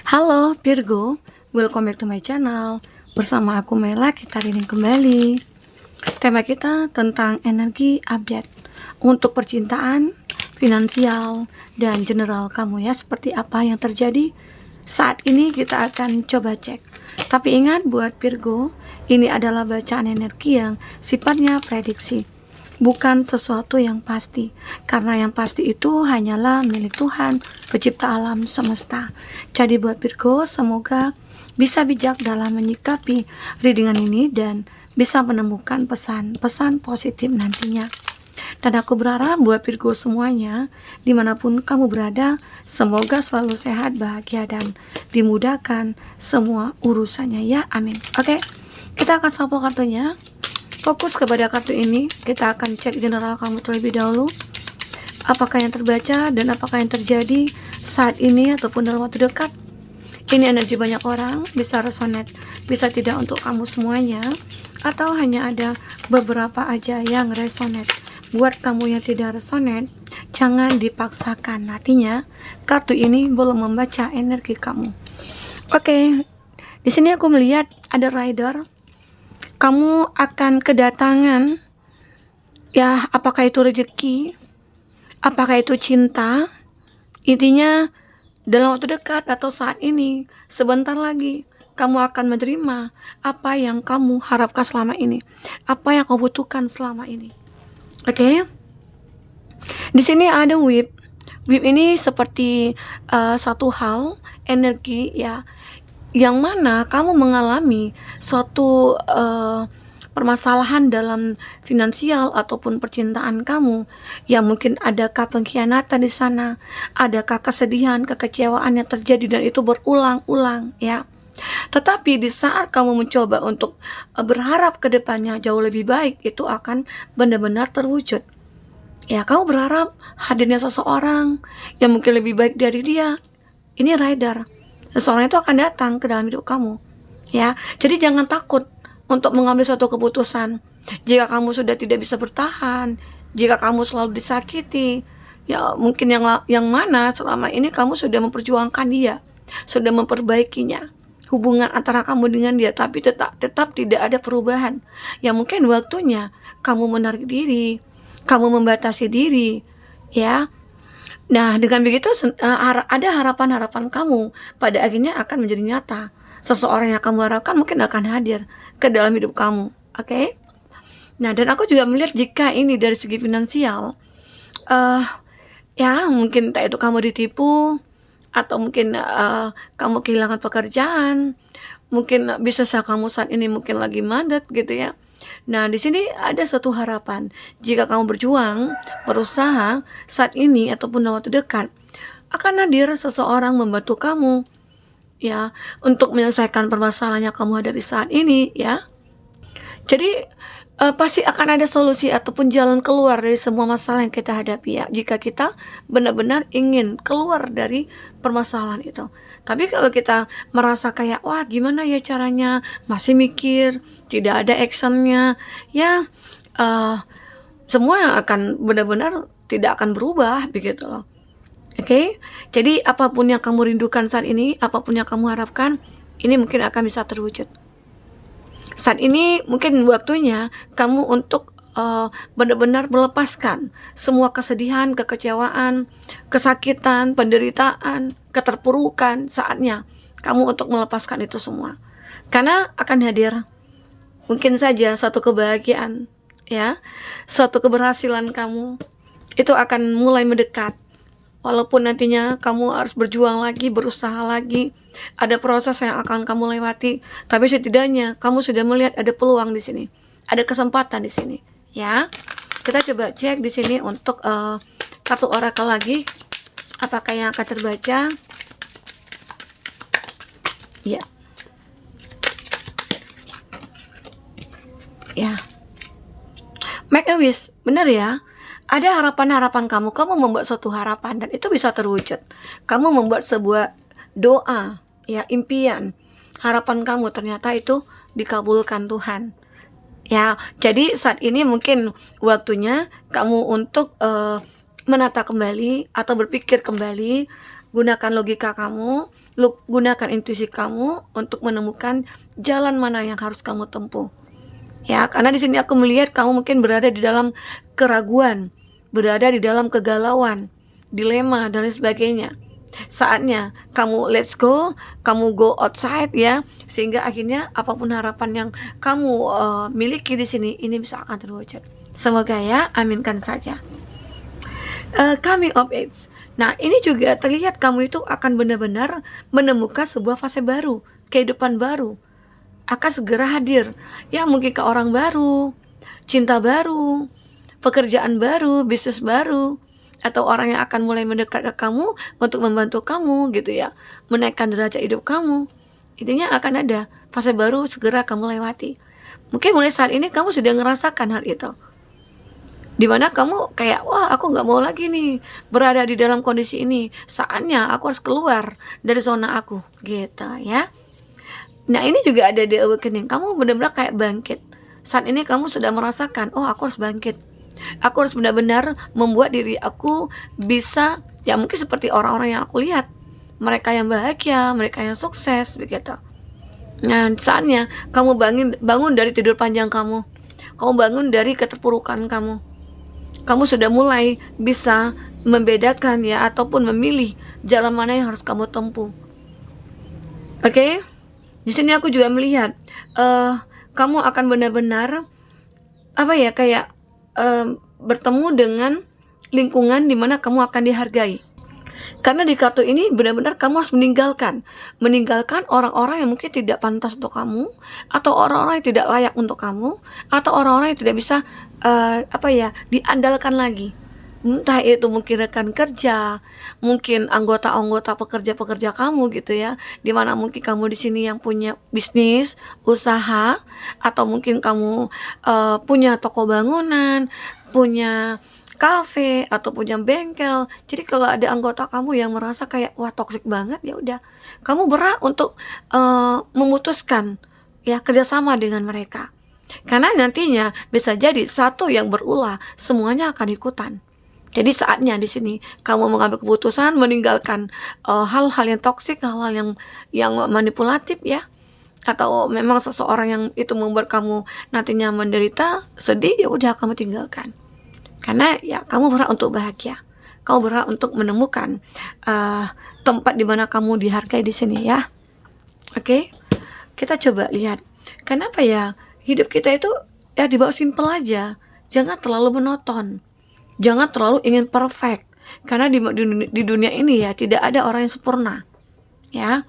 Halo Virgo, welcome back to my channel. Bersama aku Mela, kita reading kembali. Tema kita tentang energi update untuk percintaan, finansial, dan general kamu ya. Seperti apa yang terjadi saat ini kita akan coba cek. Tapi ingat buat Virgo, ini adalah bacaan energi yang sifatnya prediksi, bukan sesuatu yang pasti, karena yang pasti itu hanyalah milik Tuhan, pencipta alam semesta. Jadi buat Virgo, semoga bisa bijak dalam menyikapi readingan ini dan bisa menemukan pesan-pesan positif nantinya. Dan aku berharap buat Virgo semuanya, dimanapun kamu berada, semoga selalu sehat, bahagia, dan dimudahkan semua urusannya ya, amin. Oke, kita akan shuffle kartunya. Fokus kepada kartu ini, kita akan cek general kamu terlebih dahulu. Apakah yang terbaca dan apakah yang terjadi saat ini ataupun dalam waktu dekat. Ini energi banyak orang, bisa resonate, bisa tidak untuk kamu semuanya, atau hanya ada beberapa aja yang resonate. Buat kamu yang tidak resonate, jangan dipaksakan. Artinya, kartu ini belum membaca energi kamu. Oke, di sini aku melihat ada rider. Kamu akan kedatangan, ya, apakah itu rezeki, apakah itu cinta. Intinya dalam waktu dekat atau saat ini, sebentar lagi kamu akan menerima apa yang kamu harapkan selama ini, apa yang kamu butuhkan selama ini. Oke. Di sini ada whip. Whip ini seperti satu hal energi ya, yang mana kamu mengalami suatu permasalahan dalam finansial ataupun percintaan kamu, ya mungkin adakah pengkhianatan di sana, adakah kesedihan, kekecewaan yang terjadi dan itu berulang-ulang ya. Tetapi di saat kamu mencoba untuk berharap ke depannya jauh lebih baik, itu akan benar-benar terwujud. Ya, kamu berharap hadirnya seseorang yang mungkin lebih baik dari dia. Ini rider. Seseorang itu akan datang ke dalam hidup kamu. Ya, jadi jangan takut untuk mengambil suatu keputusan. Jika kamu sudah tidak bisa bertahan, jika kamu selalu disakiti, ya mungkin yang mana selama ini kamu sudah memperjuangkan dia, sudah memperbaikinya. Hubungan antara kamu dengan dia, tapi tetap tidak ada perubahan. Ya mungkin waktunya kamu menarik diri, kamu membatasi diri, ya. Nah, dengan begitu ada harapan-harapan kamu pada akhirnya akan menjadi nyata. Seseorang yang kamu harapkan mungkin akan hadir ke dalam hidup kamu. Oke? Nah, dan aku juga melihat jika ini dari segi finansial, ya mungkin entah itu kamu ditipu, atau mungkin kamu kehilangan pekerjaan, mungkin bisa kamu saat ini mungkin lagi mandat gitu ya. Nah, di sini ada satu harapan. Jika kamu berjuang, berusaha saat ini ataupun dalam waktu dekat, akan hadir seseorang membantu kamu ya untuk menyelesaikan permasalahan yang kamu hadapi saat ini ya. Jadi pasti akan ada solusi ataupun jalan keluar dari semua masalah yang kita hadapi ya, jika kita benar-benar ingin keluar dari permasalahan itu. Tapi kalau kita merasa kayak wah gimana ya caranya, masih mikir, tidak ada actionnya, ya semua akan benar-benar tidak akan berubah begitu loh. Oke, jadi apapun yang kamu rindukan saat ini, apapun yang kamu harapkan, ini mungkin akan bisa terwujud. Saat ini mungkin waktunya kamu untuk benar-benar melepaskan semua kesedihan, kekecewaan, kesakitan, penderitaan, keterpurukan. Saatnya kamu untuk melepaskan itu semua. Karena akan hadir mungkin saja satu kebahagiaan, ya, suatu keberhasilan kamu itu akan mulai mendekat. Walaupun nantinya kamu harus berjuang lagi, berusaha lagi, ada proses yang akan kamu lewati, tapi setidaknya kamu sudah melihat ada peluang di sini, ada kesempatan di sini, ya. Kita coba cek di sini untuk kartu orakel lagi, apakah yang akan terbaca? Ya, ya. Make a wish, benar ya. Ada harapan-harapan kamu membuat suatu harapan dan itu bisa terwujud. Kamu membuat sebuah doa, ya, impian, harapan kamu ternyata itu dikabulkan Tuhan. Ya, jadi saat ini mungkin waktunya kamu untuk menata kembali atau berpikir kembali gunakan logika kamu, gunakan intuisi kamu untuk menemukan jalan mana yang harus kamu tempuh. Ya, karena di sini aku melihat kamu mungkin berada di dalam keraguan, berada di dalam kegalauan, dilema dan lain sebagainya. Saatnya kamu let's go, kamu go outside ya, sehingga akhirnya apapun harapan yang kamu miliki di sini ini bisa akan terwujud. Semoga ya, aminkan saja. Coming of age. Nah, ini juga terlihat kamu itu akan benar-benar menemukan sebuah fase baru, kehidupan baru akan segera hadir. Ya, mungkin ke orang baru, cinta baru, pekerjaan baru, bisnis baru, atau orang yang akan mulai mendekat ke kamu untuk membantu kamu gitu ya, menaikkan derajat hidup kamu. Intinya akan ada fase baru segera kamu lewati. Mungkin mulai saat ini kamu sudah ngerasakan hal itu, dimana kamu kayak, wah aku nggak mau lagi nih berada di dalam kondisi ini, saatnya aku harus keluar dari zona aku gitu ya. Nah, ini juga ada di awakening, kamu benar-benar kayak bangkit. Saat ini kamu sudah merasakan, oh aku harus bangkit, aku harus benar-benar membuat diri aku bisa, ya mungkin seperti orang-orang yang aku lihat, mereka yang bahagia, mereka yang sukses begitu. Nah, saatnya kamu bangun dari tidur panjang kamu bangun dari keterpurukan kamu. Kamu sudah mulai bisa membedakan ya, ataupun memilih jalan mana yang harus kamu tempuh. Oke? Di sini aku juga melihat kamu akan benar-benar kayak bertemu dengan lingkungan di mana kamu akan dihargai. Karena di kartu ini benar-benar kamu harus meninggalkan orang-orang yang mungkin tidak pantas untuk kamu, atau orang-orang yang tidak layak untuk kamu, atau orang-orang yang tidak bisa diandalkan lagi. Entah itu mungkin rekan kerja, mungkin anggota-anggota pekerja kamu gitu ya, dimana mungkin kamu di sini yang punya bisnis, usaha, atau mungkin kamu punya toko bangunan, punya kafe, atau punya bengkel. Jadi kalau ada anggota kamu yang merasa kayak wah toksik banget, ya udah kamu berhak untuk memutuskan ya kerjasama dengan mereka. Karena nantinya bisa jadi satu yang berulah, semuanya akan ikutan. Jadi saatnya di sini kamu mengambil keputusan meninggalkan hal-hal yang toksik, hal-hal yang manipulatif ya, atau memang seseorang yang itu membuat kamu nantinya menderita, sedih, ya udah kamu tinggalkan. Karena ya kamu berhak untuk bahagia, kamu berhak untuk menemukan tempat di mana kamu dihargai di sini ya. Oke, kita coba lihat kenapa ya hidup kita itu ya dibawa simple aja, jangan terlalu monoton, jangan terlalu ingin perfect. Karena di dunia ini ya tidak ada orang yang sempurna ya.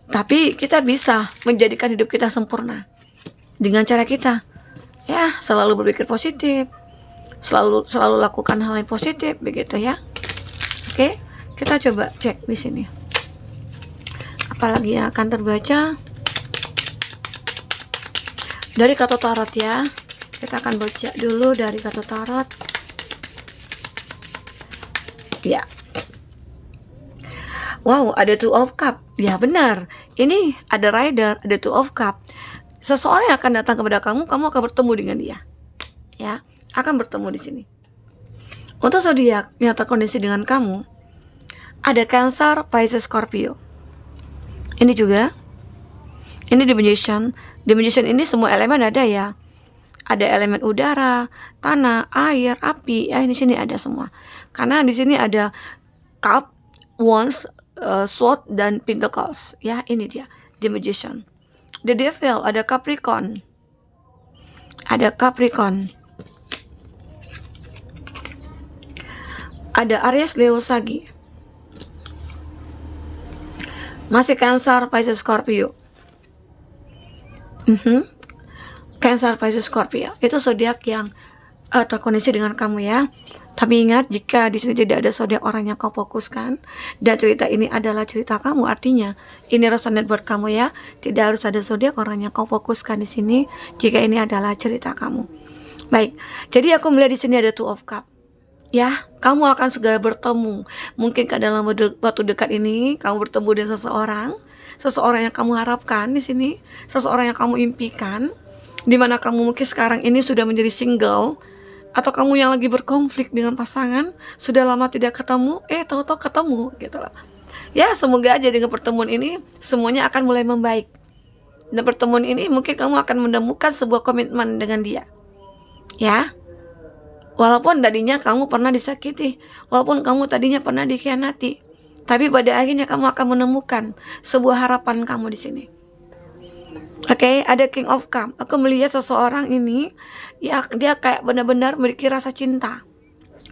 Tapi kita bisa menjadikan hidup kita sempurna dengan cara kita ya selalu berpikir positif, selalu lakukan hal yang positif begitu ya. Oke, kita coba cek di sini apalagi yang akan terbaca dari kartu tarot ya. Kita akan baca dulu dari kartu tarot ya. Wow, ada Two of Cup. Ya benar, ini ada Rider, ada Two of Cup. Seseorang yang akan datang kepada kamu akan bertemu dengan dia ya, akan bertemu di sini. Untuk zodiak yang terkoneksi dengan kamu ada Cancer, Pisces, Scorpio. Ini juga, ini The Magician. The Magician ini semua elemen ada ya. Ada elemen udara, tanah, air, api. Ya, di sini ada semua. Karena di sini ada Cup, Wands, Sword, dan Pentacles. Ya, ini dia The Magician. The Devil ada Capricorn. Ada Capricorn. Ada Aries, Leo, Sagi. Masih Cancer, Pisces, Scorpio. Cancer, Pisces, Scorpio itu zodiak yang terkoneksi dengan kamu ya. Tapi ingat, jika di sini tidak ada zodiak orang yang kau fokuskan dan cerita ini adalah cerita kamu, artinya ini resonate buat kamu ya. Tidak harus ada zodiak orang yang kau fokuskan di sini jika ini adalah cerita kamu. Baik, jadi aku melihat di sini ada Two of Cup. Ya, kamu akan segera bertemu. Mungkin dalam waktu dekat ini kamu bertemu dengan seseorang yang kamu harapkan di sini, seseorang yang kamu impikan, di mana kamu mungkin sekarang ini sudah menjadi single, atau kamu yang lagi berkonflik dengan pasangan, sudah lama tidak ketemu, tahu-tahu ketemu gitu loh. Ya, semoga aja dengan pertemuan ini semuanya akan mulai membaik. Dan pertemuan ini mungkin kamu akan menemukan sebuah komitmen dengan dia. Ya. Walaupun tadinya kamu pernah disakiti, walaupun kamu tadinya pernah dikhianati, tapi pada akhirnya kamu akan menemukan sebuah harapan kamu di sini. Oke, ada King of Cup. Aku melihat seseorang ini, ya dia kayak benar-benar memiliki rasa cinta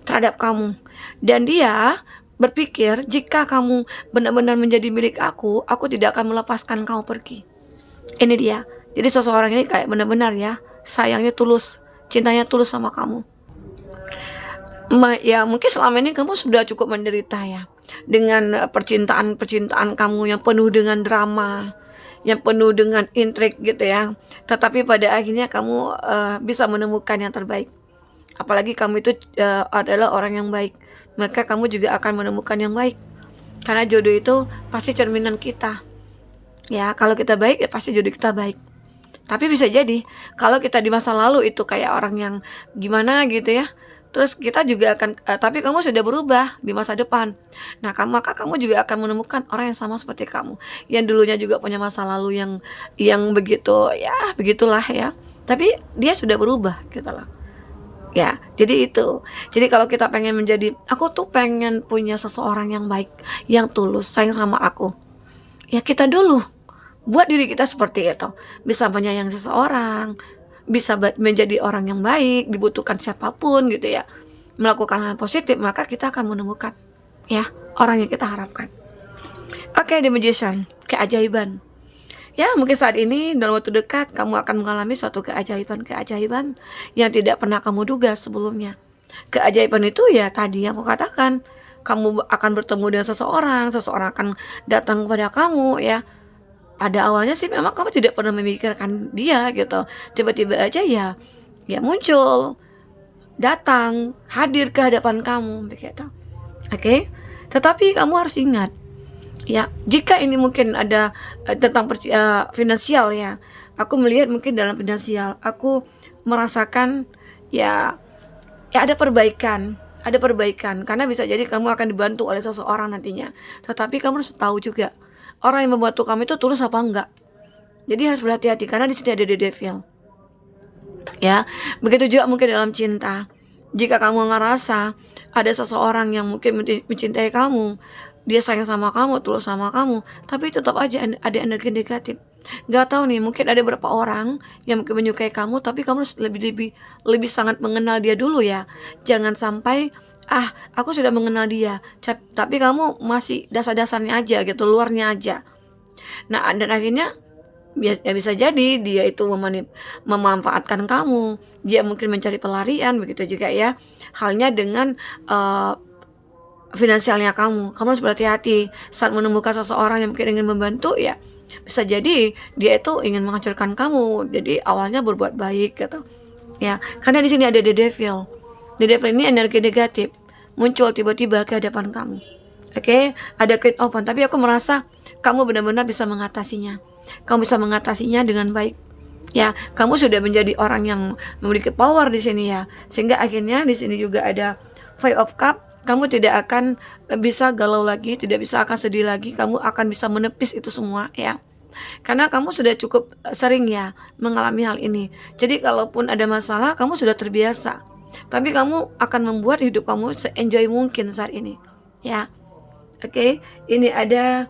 terhadap kamu. Dan dia berpikir, jika kamu benar-benar menjadi milik aku tidak akan melepaskan kamu pergi. Ini dia. Jadi seseorang ini kayak benar-benar ya, sayangnya tulus, cintanya tulus sama kamu. Ya mungkin selama ini kamu sudah cukup menderita ya, dengan percintaan kamu yang penuh dengan drama, yang penuh dengan intrik gitu ya. Tetapi pada akhirnya kamu bisa menemukan yang terbaik. Apalagi kamu itu adalah orang yang baik, maka kamu juga akan menemukan yang baik. Karena jodoh itu pasti cerminan kita. Ya, kalau kita baik ya pasti jodoh kita baik. Tapi bisa jadi kalau kita di masa lalu itu kayak orang yang gimana gitu ya, terus kita juga akan tapi kamu sudah berubah di masa depan. Nah, maka kamu juga akan menemukan orang yang sama seperti kamu, yang dulunya juga punya masa lalu yang begitu ya, begitulah ya. Tapi dia sudah berubah gitu loh. Ya, jadi itu. Jadi kalau kita pengen aku tuh pengen punya seseorang yang baik, yang tulus, sayang sama aku. Ya kita dulu buat diri kita seperti itu. Bisa menyayangi seseorang, bisa menjadi orang yang baik, dibutuhkan siapapun gitu ya, melakukan hal positif, maka kita akan menemukan ya orang yang kita harapkan. Oke, The Magician, keajaiban. Ya, mungkin saat ini dalam waktu dekat kamu akan mengalami suatu keajaiban yang tidak pernah kamu duga sebelumnya. Keajaiban itu ya tadi yang aku katakan, kamu akan bertemu dengan seseorang akan datang kepada kamu ya. Pada awalnya sih memang kamu tidak pernah memikirkan dia gitu, tiba-tiba aja ya muncul, datang, hadir ke hadapan kamu begitu. Oke? Tetapi kamu harus ingat ya, jika ini mungkin ada tentang finansial ya, aku melihat mungkin dalam finansial aku merasakan ya ada perbaikan karena bisa jadi kamu akan dibantu oleh seseorang nantinya. Tetapi kamu harus tahu juga orang yang membantu kamu itu tulus apa enggak. Jadi harus berhati-hati karena di sini ada the devil. Ya, begitu juga mungkin dalam cinta. Jika kamu ngerasa ada seseorang yang mungkin mencintai kamu, dia sayang sama kamu, tulus sama kamu, tapi tetap aja ada energi negatif. Gak tahu nih, mungkin ada beberapa orang yang mungkin menyukai kamu, tapi kamu harus lebih sangat mengenal dia dulu ya. Jangan sampai aku sudah mengenal dia, tapi kamu masih dasar-dasarnya aja gitu, luarnya aja. Nah, dan akhirnya ya bisa jadi dia itu memanfaatkan kamu, dia mungkin mencari pelarian, begitu juga ya halnya dengan finansialnya kamu harus berhati-hati saat menemukan seseorang yang mungkin ingin membantu ya. Bisa jadi dia itu ingin menghancurkan kamu, jadi awalnya berbuat baik gitu ya, karena di sini ada the devil. The devil ini energi negatif muncul tiba-tiba ke hadapan kamu. Oke, ada Queen of Wands, tapi aku merasa kamu benar-benar bisa mengatasinya. Kamu bisa mengatasinya dengan baik. Ya, kamu sudah menjadi orang yang memiliki power di sini ya. Sehingga akhirnya di sini juga ada Five of Cups. Kamu tidak akan bisa galau lagi, tidak bisa akan sedih lagi. Kamu akan bisa menepis itu semua ya. Karena kamu sudah cukup sering ya mengalami hal ini. Jadi kalaupun ada masalah, kamu sudah terbiasa. Tapi kamu akan membuat hidup kamu se-enjoy mungkin saat ini. Ya. Oke, ini ada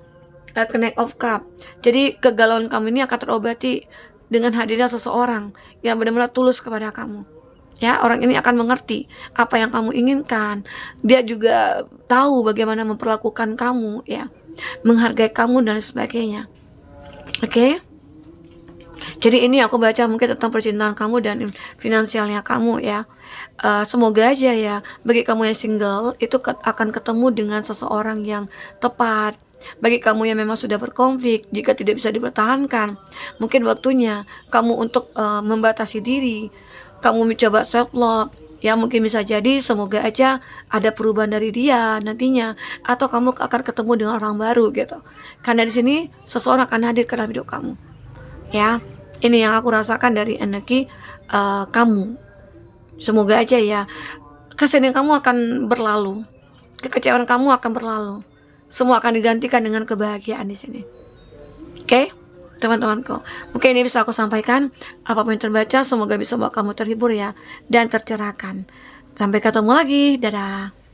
Knight of Cup. Jadi kegalauan kamu ini akan terobati dengan hadirnya seseorang yang benar-benar tulus kepada kamu. Ya, orang ini akan mengerti apa yang kamu inginkan. Dia juga tahu bagaimana memperlakukan kamu ya, menghargai kamu dan sebagainya. Oke. Jadi ini aku baca mungkin tentang percintaan kamu dan finansialnya kamu ya. Semoga aja ya bagi kamu yang single itu akan ketemu dengan seseorang yang tepat. Bagi kamu yang memang sudah berkonflik, jika tidak bisa dipertahankan, mungkin waktunya kamu untuk membatasi diri. Kamu mencoba self love ya, mungkin bisa jadi semoga aja ada perubahan dari dia nantinya, atau kamu akan ketemu dengan orang baru gitu. Karena di sini seseorang akan hadir ke dalam hidup kamu. Ya, ini yang aku rasakan dari energi kamu. Semoga aja ya, kesedihan kamu akan berlalu, kekecewaan kamu akan berlalu. Semua akan digantikan dengan kebahagiaan di sini. Oke, teman-temanku. Mungkin ini bisa aku sampaikan. Apapun yang terbaca, semoga bisa membuat kamu terhibur ya, dan tercerahkan. Sampai ketemu lagi. Dadah.